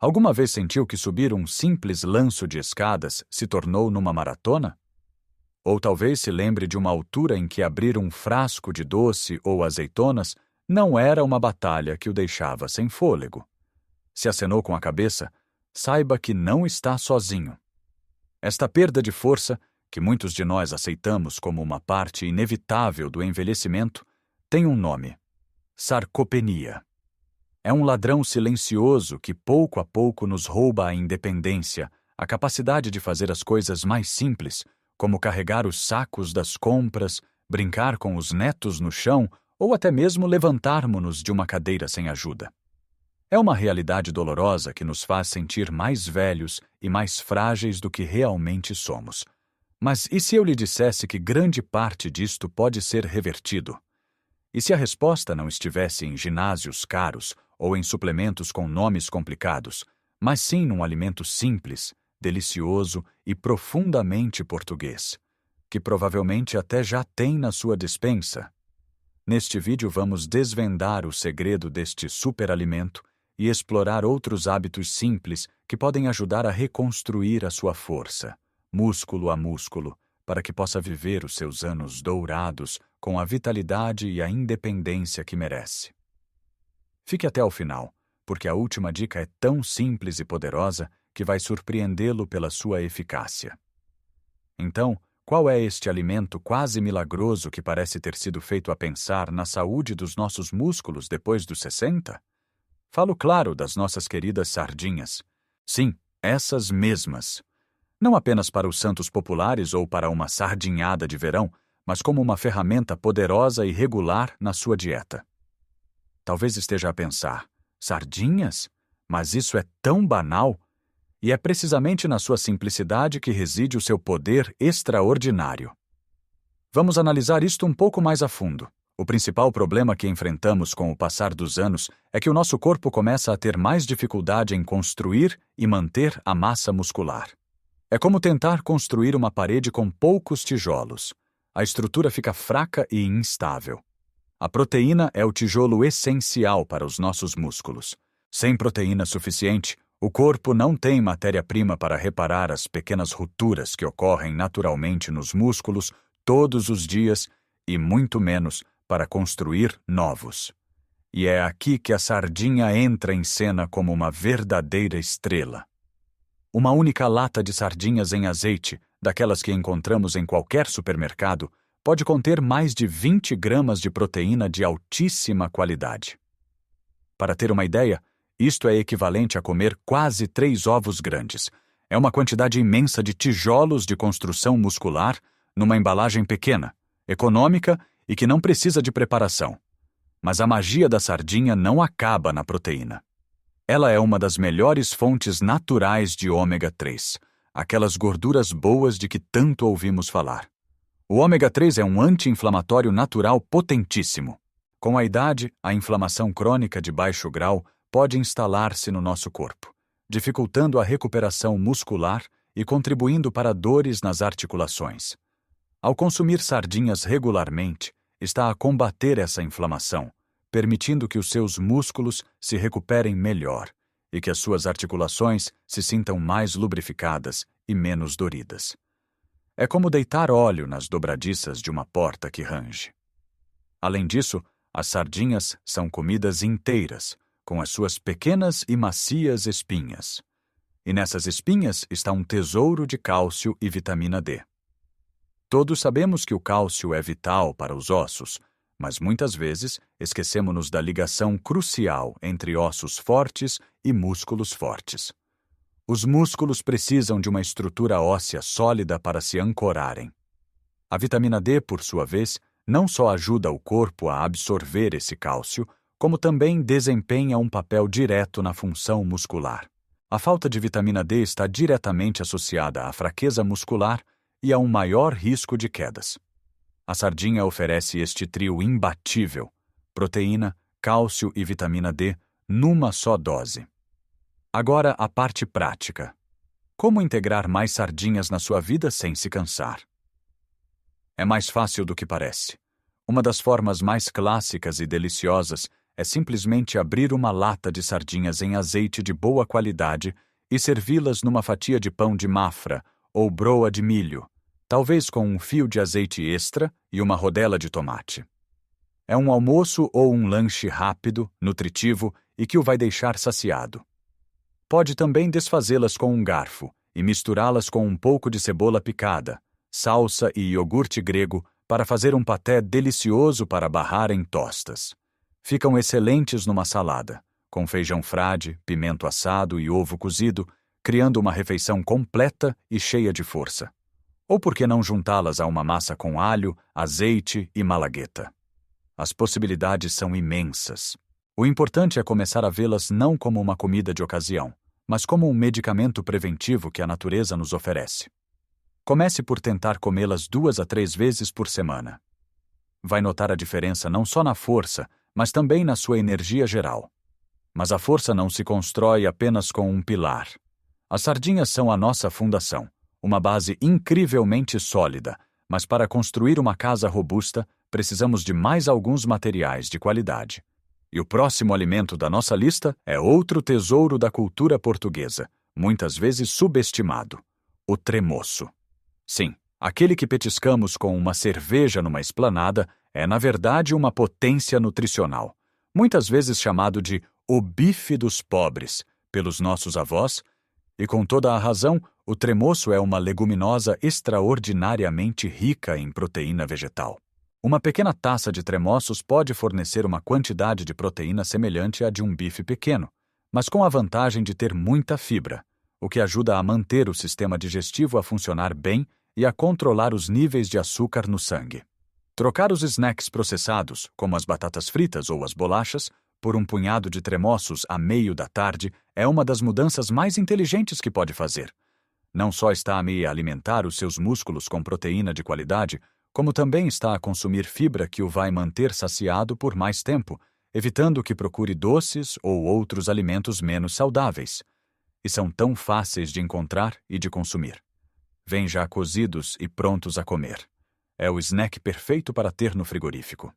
Alguma vez sentiu que subir um simples lanço de escadas se tornou numa maratona? Ou talvez se lembre de uma altura em que abrir um frasco de doce ou azeitonas não era uma batalha que o deixava sem fôlego. Se acenou com a cabeça, saiba que não está sozinho. Esta perda de força, que muitos de nós aceitamos como uma parte inevitável do envelhecimento, tem um nome: sarcopenia. É um ladrão silencioso que pouco a pouco nos rouba a independência, a capacidade de fazer as coisas mais simples, como carregar os sacos das compras, brincar com os netos no chão ou até mesmo levantarmos-nos de uma cadeira sem ajuda. É uma realidade dolorosa que nos faz sentir mais velhos e mais frágeis do que realmente somos. Mas e se eu lhe dissesse que grande parte disto pode ser revertido? E se a resposta não estivesse em ginásios caros ou em suplementos com nomes complicados, mas sim num alimento simples, delicioso e profundamente português, que provavelmente até já tem na sua despensa? Neste vídeo vamos desvendar o segredo deste superalimento e explorar outros hábitos simples que podem ajudar a reconstruir a sua força, músculo a músculo, para que possa viver os seus anos dourados com a vitalidade e a independência que merece. Fique até o final, porque a última dica é tão simples e poderosa que vai surpreendê-lo pela sua eficácia. Então, qual é este alimento quase milagroso que parece ter sido feito a pensar na saúde dos nossos músculos depois dos 60? Falo, claro, das nossas queridas sardinhas. Sim, essas mesmas. Não apenas para os santos populares ou para uma sardinhada de verão, mas como uma ferramenta poderosa e regular na sua dieta. Talvez esteja a pensar: sardinhas? Mas isso é tão banal! E é precisamente na sua simplicidade que reside o seu poder extraordinário. Vamos analisar isto um pouco mais a fundo. O principal problema que enfrentamos com o passar dos anos é que o nosso corpo começa a ter mais dificuldade em construir e manter a massa muscular. É como tentar construir uma parede com poucos tijolos. A estrutura fica fraca e instável. A proteína é o tijolo essencial para os nossos músculos. Sem proteína suficiente, o corpo não tem matéria-prima para reparar as pequenas rupturas que ocorrem naturalmente nos músculos todos os dias e muito menos para construir novos. E é aqui que a sardinha entra em cena como uma verdadeira estrela. Uma única lata de sardinhas em azeite, daquelas que encontramos em qualquer supermercado, pode conter mais de 20 gramas de proteína de altíssima qualidade. Para ter uma ideia, isto é equivalente a comer quase 3 ovos grandes. É uma quantidade imensa de tijolos de construção muscular numa embalagem pequena, econômica e que não precisa de preparação. Mas a magia da sardinha não acaba na proteína. Ela é uma das melhores fontes naturais de ômega 3, aquelas gorduras boas de que tanto ouvimos falar. O ômega 3 é um anti-inflamatório natural potentíssimo. Com a idade, a inflamação crônica de baixo grau pode instalar-se no nosso corpo, dificultando a recuperação muscular e contribuindo para dores nas articulações. Ao consumir sardinhas regularmente, está a combater essa inflamação, permitindo que os seus músculos se recuperem melhor e que as suas articulações se sintam mais lubrificadas e menos doridas. É como deitar óleo nas dobradiças de uma porta que range. Além disso, as sardinhas são comidas inteiras, com as suas pequenas e macias espinhas. E nessas espinhas está um tesouro de cálcio e vitamina D. Todos sabemos que o cálcio é vital para os ossos, mas muitas vezes esquecemos-nos da ligação crucial entre ossos fortes e músculos fortes. Os músculos precisam de uma estrutura óssea sólida para se ancorarem. A vitamina D, por sua vez, não só ajuda o corpo a absorver esse cálcio, como também desempenha um papel direto na função muscular. A falta de vitamina D está diretamente associada à fraqueza muscular e a um maior risco de quedas. A sardinha oferece este trio imbatível: proteína, cálcio e vitamina D, numa só dose. Agora a parte prática. Como integrar mais sardinhas na sua vida sem se cansar? É mais fácil do que parece. Uma das formas mais clássicas e deliciosas é simplesmente abrir uma lata de sardinhas em azeite de boa qualidade e servi-las numa fatia de pão de mafra ou broa de milho, talvez com um fio de azeite extra e uma rodela de tomate. É um almoço ou um lanche rápido, nutritivo e que o vai deixar saciado. Pode também desfazê-las com um garfo e misturá-las com um pouco de cebola picada, salsa e iogurte grego para fazer um paté delicioso para barrar em tostas. Ficam excelentes numa salada, com feijão frade, pimento assado e ovo cozido, criando uma refeição completa e cheia de força. Ou por que não juntá-las a uma massa com alho, azeite e malagueta? As possibilidades são imensas. O importante é começar a vê-las não como uma comida de ocasião, mas como um medicamento preventivo que a natureza nos oferece. Comece por tentar comê-las 2 a 3 vezes por semana. Vai notar a diferença não só na força, mas também na sua energia geral. Mas a força não se constrói apenas com um pilar. As sardinhas são a nossa fundação, uma base incrivelmente sólida, mas para construir uma casa robusta, precisamos de mais alguns materiais de qualidade. E o próximo alimento da nossa lista é outro tesouro da cultura portuguesa, muitas vezes subestimado: o tremoço. Sim, aquele que petiscamos com uma cerveja numa esplanada é, na verdade, uma potência nutricional, muitas vezes chamado de o bife dos pobres pelos nossos avós, e com toda a razão, o tremoço é uma leguminosa extraordinariamente rica em proteína vegetal. Uma pequena taça de tremoços pode fornecer uma quantidade de proteína semelhante à de um bife pequeno, mas com a vantagem de ter muita fibra, o que ajuda a manter o sistema digestivo a funcionar bem e a controlar os níveis de açúcar no sangue. Trocar os snacks processados, como as batatas fritas ou as bolachas, por um punhado de tremoços à meio da tarde é uma das mudanças mais inteligentes que pode fazer. Não só está a me alimentar os seus músculos com proteína de qualidade, como também está a consumir fibra que o vai manter saciado por mais tempo, evitando que procure doces ou outros alimentos menos saudáveis. E são tão fáceis de encontrar e de consumir. Vêm já cozidos e prontos a comer. É o snack perfeito para ter no frigorífico.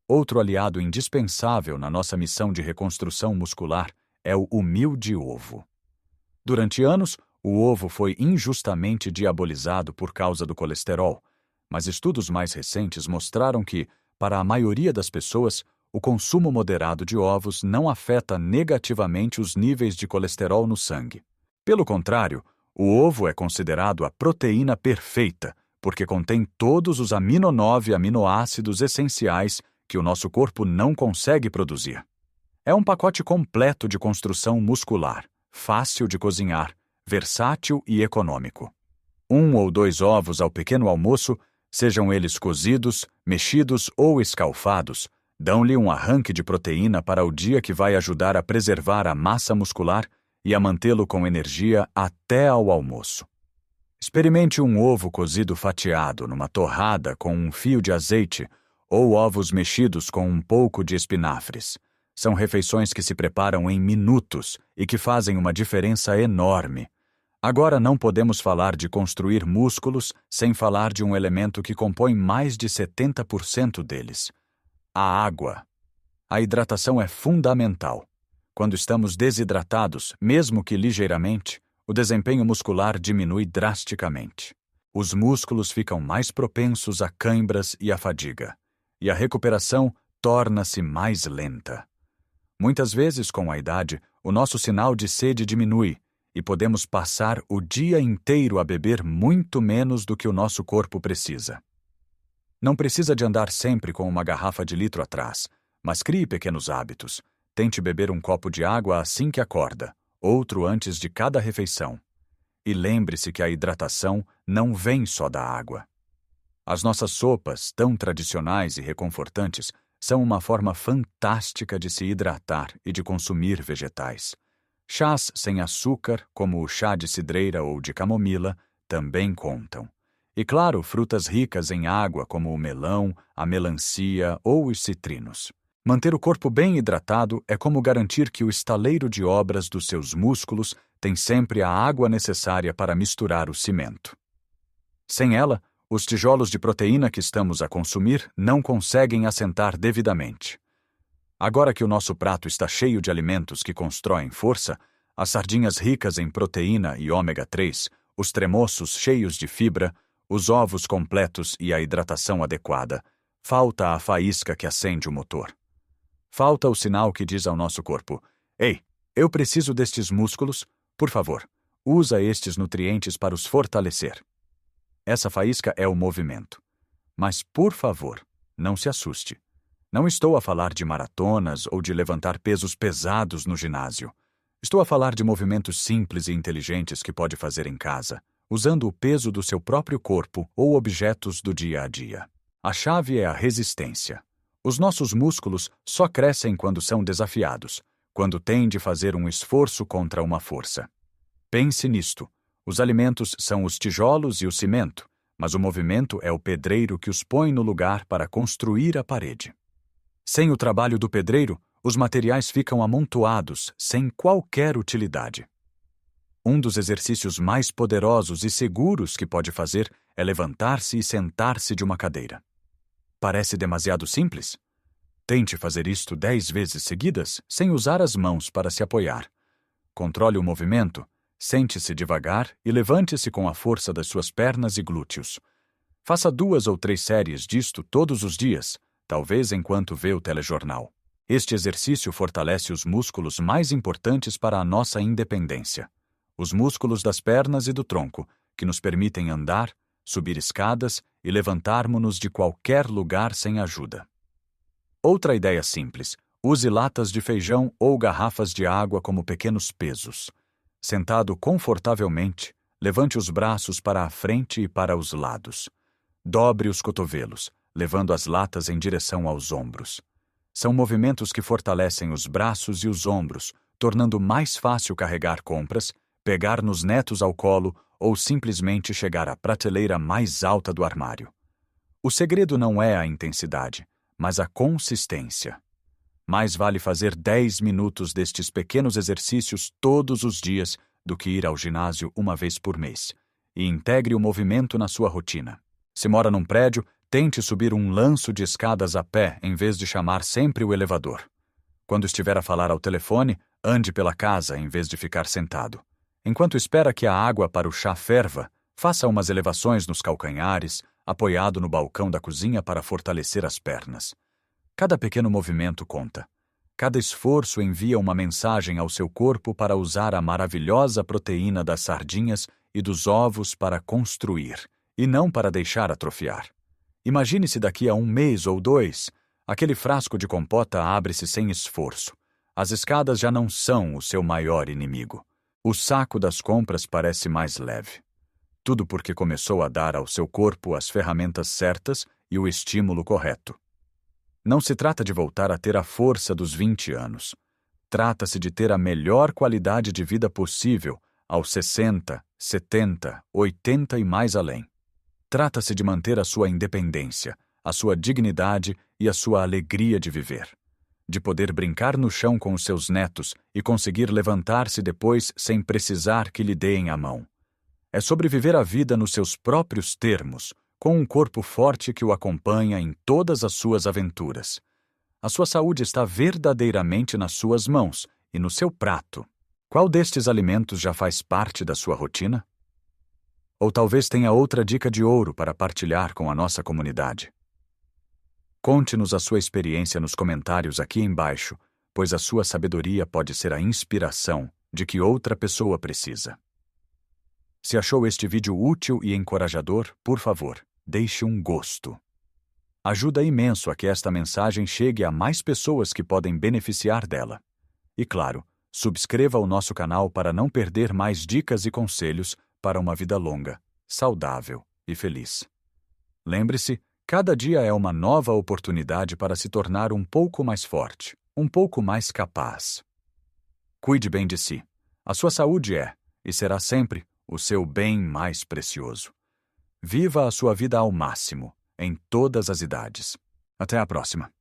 Outro aliado indispensável na nossa missão de reconstrução muscular é o humilde ovo. Durante anos, o ovo foi injustamente diabolizado por causa do colesterol, mas estudos mais recentes mostraram que, para a maioria das pessoas, o consumo moderado de ovos não afeta negativamente os níveis de colesterol no sangue. Pelo contrário, o ovo é considerado a proteína perfeita, porque contém todos os aminoácidos essenciais que o nosso corpo não consegue produzir. É um pacote completo de construção muscular, fácil de cozinhar, versátil e econômico. 1 ou 2 ovos ao pequeno almoço, sejam eles cozidos, mexidos ou escalfados, dão-lhe um arranque de proteína para o dia que vai ajudar a preservar a massa muscular e a mantê-lo com energia até ao almoço. Experimente um ovo cozido fatiado numa torrada com um fio de azeite ou ovos mexidos com um pouco de espinafres. São refeições que se preparam em minutos e que fazem uma diferença enorme. Agora não podemos falar de construir músculos sem falar de um elemento que compõe mais de 70% deles: a água. A hidratação é fundamental. Quando estamos desidratados, mesmo que ligeiramente, o desempenho muscular diminui drasticamente. Os músculos ficam mais propensos a cãibras e a fadiga, e a recuperação torna-se mais lenta. Muitas vezes, com a idade, o nosso sinal de sede diminui e podemos passar o dia inteiro a beber muito menos do que o nosso corpo precisa. Não precisa de andar sempre com uma garrafa de litro atrás, mas crie pequenos hábitos. Tente beber um copo de água assim que acorda, outro antes de cada refeição. E lembre-se que a hidratação não vem só da água. As nossas sopas, tão tradicionais e reconfortantes, são uma forma fantástica de se hidratar e de consumir vegetais. Chás sem açúcar, como o chá de cidreira ou de camomila, também contam. E, claro, frutas ricas em água, como o melão, a melancia ou os citrinos. Manter o corpo bem hidratado é como garantir que o estaleiro de obras dos seus músculos tem sempre a água necessária para misturar o cimento. Sem ela, os tijolos de proteína que estamos a consumir não conseguem assentar devidamente. Agora que o nosso prato está cheio de alimentos que constroem força, as sardinhas ricas em proteína e ômega 3, os tremoços cheios de fibra, os ovos completos e a hidratação adequada, falta a faísca que acende o motor. Falta o sinal que diz ao nosso corpo: ei, eu preciso destes músculos, por favor, usa estes nutrientes para os fortalecer. Essa faísca é o movimento. Mas, por favor, não se assuste. Não estou a falar de maratonas ou de levantar pesos pesados no ginásio. Estou a falar de movimentos simples e inteligentes que pode fazer em casa, usando o peso do seu próprio corpo ou objetos do dia a dia. A chave é a resistência. Os nossos músculos só crescem quando são desafiados, quando têm de fazer um esforço contra uma força. Pense nisto. Os alimentos são os tijolos e o cimento, mas o movimento é o pedreiro que os põe no lugar para construir a parede. Sem o trabalho do pedreiro, os materiais ficam amontoados, sem qualquer utilidade. Um dos exercícios mais poderosos e seguros que pode fazer é levantar-se e sentar-se de uma cadeira. Parece demasiado simples? Tente fazer isto 10 vezes seguidas, sem usar as mãos para se apoiar. Controle o movimento, sente-se devagar e levante-se com a força das suas pernas e glúteos. Faça 2 ou 3 séries disto todos os dias, talvez enquanto vê o telejornal. Este exercício fortalece os músculos mais importantes para a nossa independência. Os músculos das pernas e do tronco, que nos permitem andar, subir escadas e levantarmos-nos de qualquer lugar sem ajuda. Outra ideia simples: use latas de feijão ou garrafas de água como pequenos pesos. Sentado confortavelmente, levante os braços para a frente e para os lados. Dobre os cotovelos, levando as latas em direção aos ombros. São movimentos que fortalecem os braços e os ombros, tornando mais fácil carregar compras, pegar nos netos ao colo ou simplesmente chegar à prateleira mais alta do armário. O segredo não é a intensidade, mas a consistência. Mais vale fazer 10 minutos destes pequenos exercícios todos os dias do que ir ao ginásio uma vez por mês. E integre o movimento na sua rotina. Se mora num prédio, tente subir um lanço de escadas a pé em vez de chamar sempre o elevador. Quando estiver a falar ao telefone, ande pela casa em vez de ficar sentado. Enquanto espera que a água para o chá ferva, faça umas elevações nos calcanhares, apoiado no balcão da cozinha para fortalecer as pernas. Cada pequeno movimento conta. Cada esforço envia uma mensagem ao seu corpo para usar a maravilhosa proteína das sardinhas e dos ovos para construir, e não para deixar atrofiar. Imagine-se daqui a 1 mês ou 2, aquele frasco de compota abre-se sem esforço. As escadas já não são o seu maior inimigo. O saco das compras parece mais leve. Tudo porque começou a dar ao seu corpo as ferramentas certas e o estímulo correto. Não se trata de voltar a ter a força dos 20 anos. Trata-se de ter a melhor qualidade de vida possível aos 60, 70, 80 e mais além. Trata-se de manter a sua independência, a sua dignidade e a sua alegria de viver. De poder brincar no chão com os seus netos e conseguir levantar-se depois sem precisar que lhe deem a mão. É sobreviver a vida nos seus próprios termos, com um corpo forte que o acompanha em todas as suas aventuras. A sua saúde está verdadeiramente nas suas mãos e no seu prato. Qual destes alimentos já faz parte da sua rotina? Ou talvez tenha outra dica de ouro para partilhar com a nossa comunidade. Conte-nos a sua experiência nos comentários aqui embaixo, pois a sua sabedoria pode ser a inspiração de que outra pessoa precisa. Se achou este vídeo útil e encorajador, por favor, deixe um gosto. Ajuda imenso a que esta mensagem chegue a mais pessoas que podem beneficiar dela. E claro, subscreva o nosso canal para não perder mais dicas e conselhos para uma vida longa, saudável e feliz. Lembre-se, cada dia é uma nova oportunidade para se tornar um pouco mais forte, um pouco mais capaz. Cuide bem de si. A sua saúde é, e será sempre, o seu bem mais precioso. Viva a sua vida ao máximo, em todas as idades. Até a próxima.